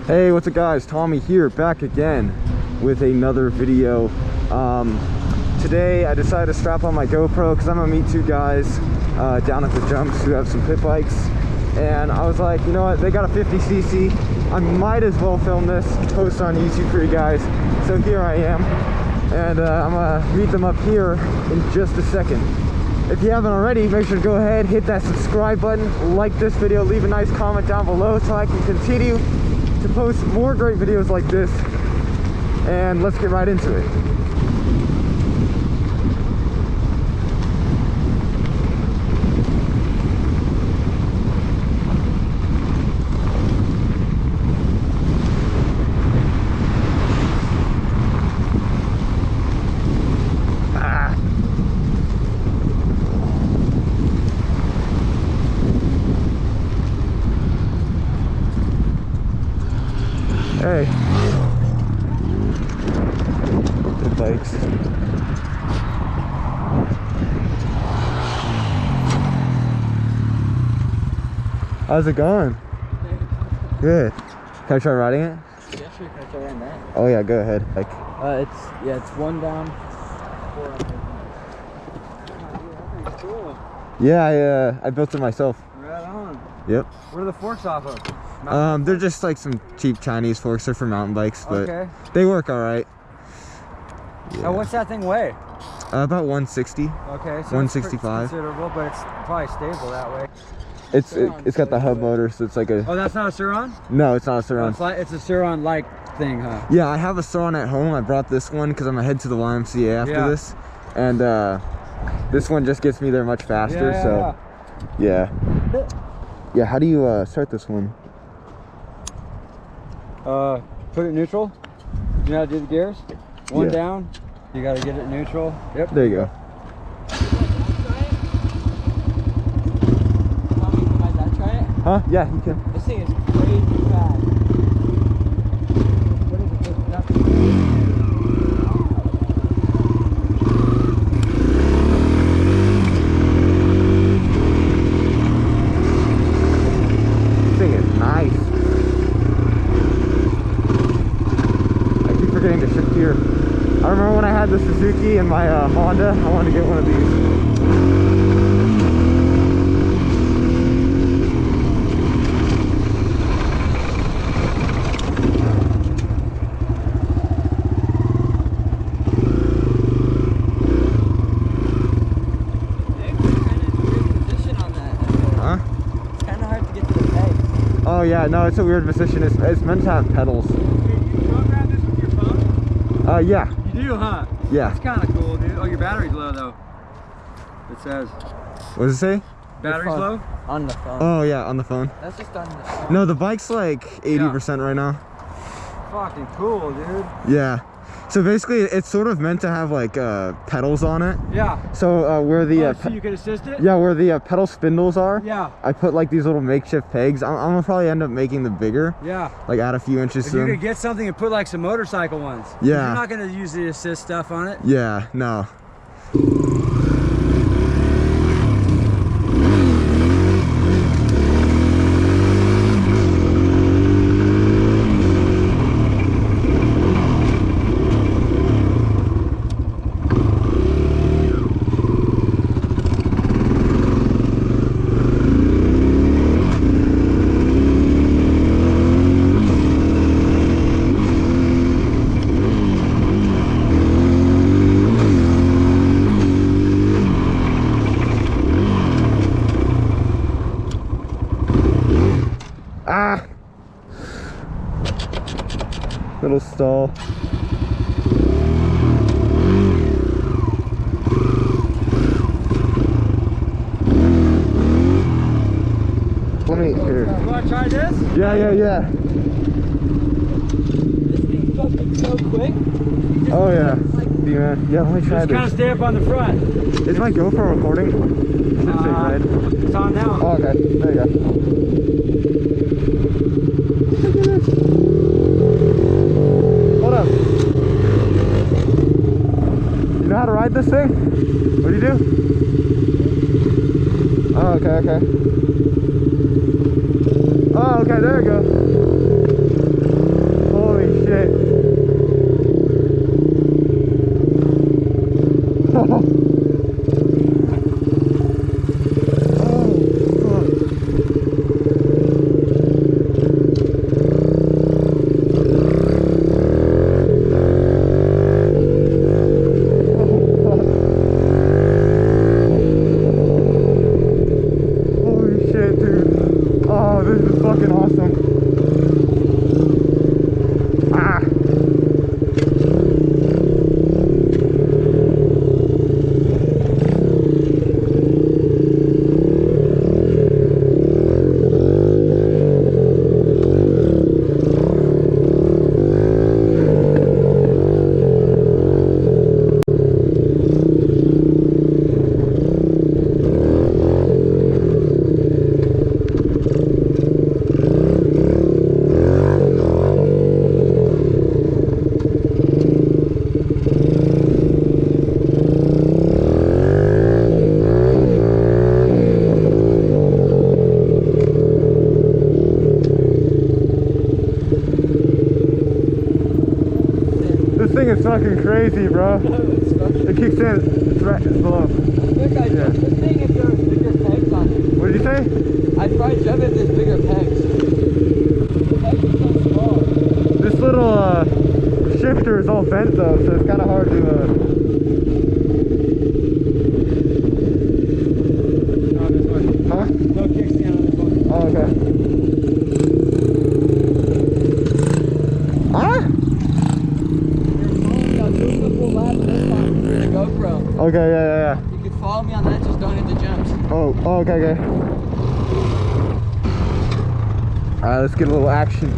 Hey, what's up guys? Tommy here, back again with another video. Today I decided to strap on my GoPro because I'm gonna meet two guys down at the jumps who have some pit bikes, and I was like, you know what, they got a 50cc, I might as well film this, post on YouTube for you guys. So here I am, and I'm gonna meet them up here in just a second. If you haven't already, make sure to go ahead, hit that subscribe button, like this video, leave a nice comment down below so I can continue to post more great videos like this. And let's get right into it. Hey, good bikes. How's it going? Good. Can I try riding it? Yeah, sure. Can I try riding that? Oh yeah, go ahead. Like, it's one down, four up. Oh, that's cool. yeah, I built it myself. Right on. Yep. What are the forks off of? They're just like some cheap Chinese forks. They're for mountain bikes, but okay, they work all right. Yeah. What's that thing weigh? About 160. Okay, so 165. it's considerable, but it's probably stable that way. It's got the hub motor, so it's like a. Oh, that's not a Surron? No, it's not a Surron. It's a Surron-like thing, huh? Yeah, I have a Surron at home. I brought this one because I'm gonna head to the YMCA after this, and this one just gets me there much faster. Yeah. How do you start this one? Put it neutral. You know how to do the gears? One down. You gotta get it neutral. Yep. There you go. Huh? Yeah, you can. This thing is crazy fast. What is it? Just nothing. This thing is nice. I keep forgetting to shift gear. I remember when I had the Suzuki and my Honda, I wanted to get one of these. Oh yeah, no, it's a weird position. It's meant to have pedals. Can you program this with your phone? Yeah. You do, huh? Yeah. That's kind of cool, dude. Oh, your battery's low though. It says. What does it say? Battery's low? On the phone. Oh yeah, on the phone. That's just on the phone. No, the bike's like 80% right now. Fucking cool, dude. Yeah. So basically, it's sort of meant to have like pedals on it. Yeah. So where the so you can assist it? yeah, where the pedal spindles are. Yeah. I put like these little makeshift pegs. I'm gonna probably end up making them bigger. Yeah. Like add a few inches If to you them. could get something and put like some motorcycle ones. Yeah. You're not gonna use the assist stuff on it. Yeah. No. Ah! Little stall. Let me here. You wanna try this? Yeah. This thing fucking so quick. Oh yeah. Man. Yeah, let me try Just kind of this. stay up on the front. Is my GoPro recording? It should say red. It's on now. Oh, okay. There you go. Hold up. You know how to ride this thing? What do you do? Oh, okay. Oh, okay, there we go. fucking awesome. Ah. This thing is fucking crazy, bro. It kicks in. It's right. It's below. Yeah. This thing if there was bigger pegs on it. What did you say? I'd probably jump if there's bigger pegs. The pegs are so small. This little shifter is all bent though, so it's kind of hard to. On this one. Huh? No kickstand on this one. Oh, okay. Ah? I'll do a couple laps this time with the GoPro. Okay, yeah. You could follow me on that, just don't hit the jumps. Oh, okay. Alright, let's get a little action.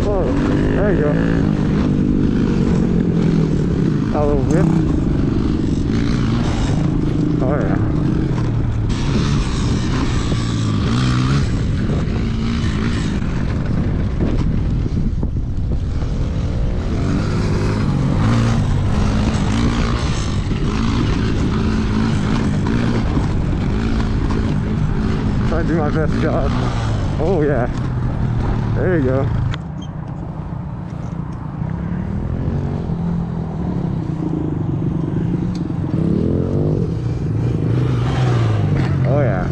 Oh, there you go. A little whip. Oh yeah. Try to do my best job. Oh yeah. There you go. Oh yeah.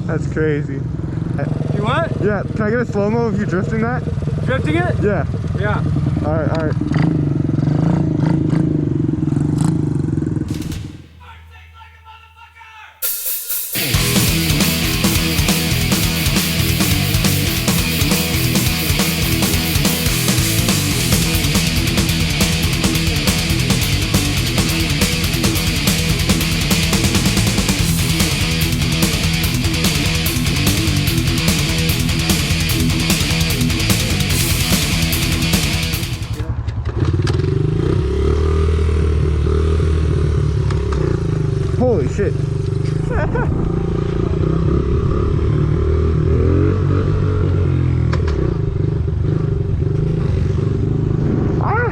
That's crazy. You what? Yeah, can I get a slow-mo of you drifting that? Drifting it? Yeah. Yeah. Alright. Holy shit. Ah!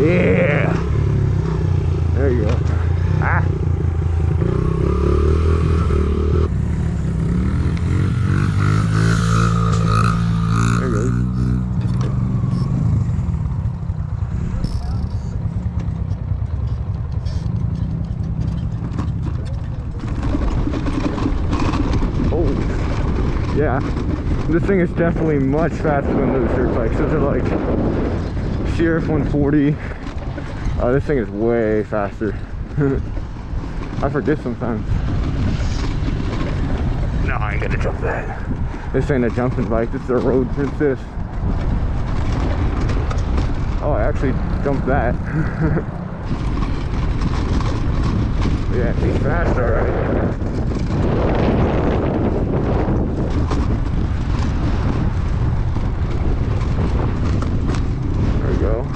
Yeah. There you go. Ah. There you go. Oh. Yeah. This thing is definitely much faster than those dirt bikes. Those are like Sheriff 140. This thing is way faster. I forget sometimes. No, I ain't gonna jump that. This ain't a jumping bike, this is a road princess. Oh, I actually jumped that. Yeah, she's fast, alright. There we go.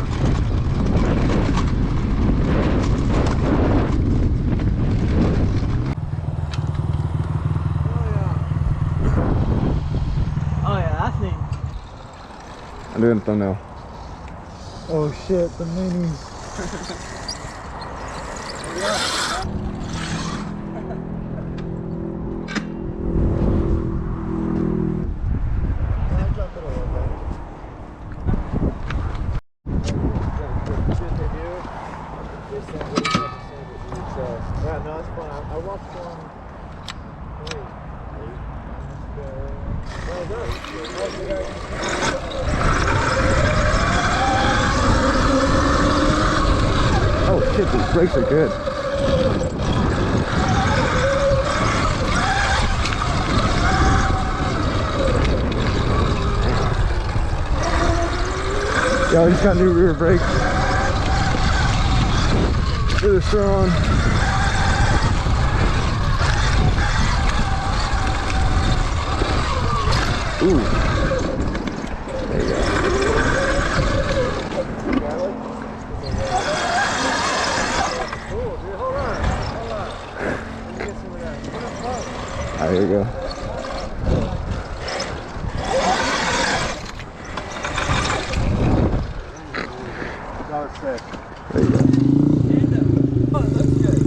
I'm doing a thumbnail. Oh shit, the minis. Yeah, no, it's fun. I watched one. Oh shit, these brakes are good. Yeah, we just got new rear brakes for the Surron. Ooh. There you go. Cool, dude. Hold on. Let me get some of that. Alright, here we go. That was sick. There you go. Oh, it looks good.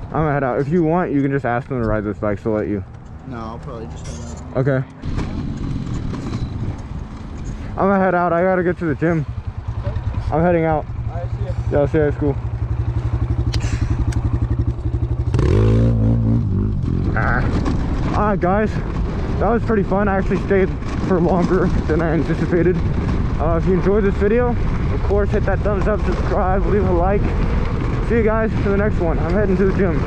I'm gonna head out. If you want, you can just ask them to ride this bike, so I'll let you. No, I'll probably just head out. Okay. I'm gonna head out. I gotta get to the gym. I'm heading out. Alright, see ya. Yeah, I'll see you at school. Alright guys, that was pretty fun. I actually stayed for longer than I anticipated. If you enjoyed this video, of course hit that thumbs up, subscribe, leave a like. See you guys in the next one. I'm heading to the gym.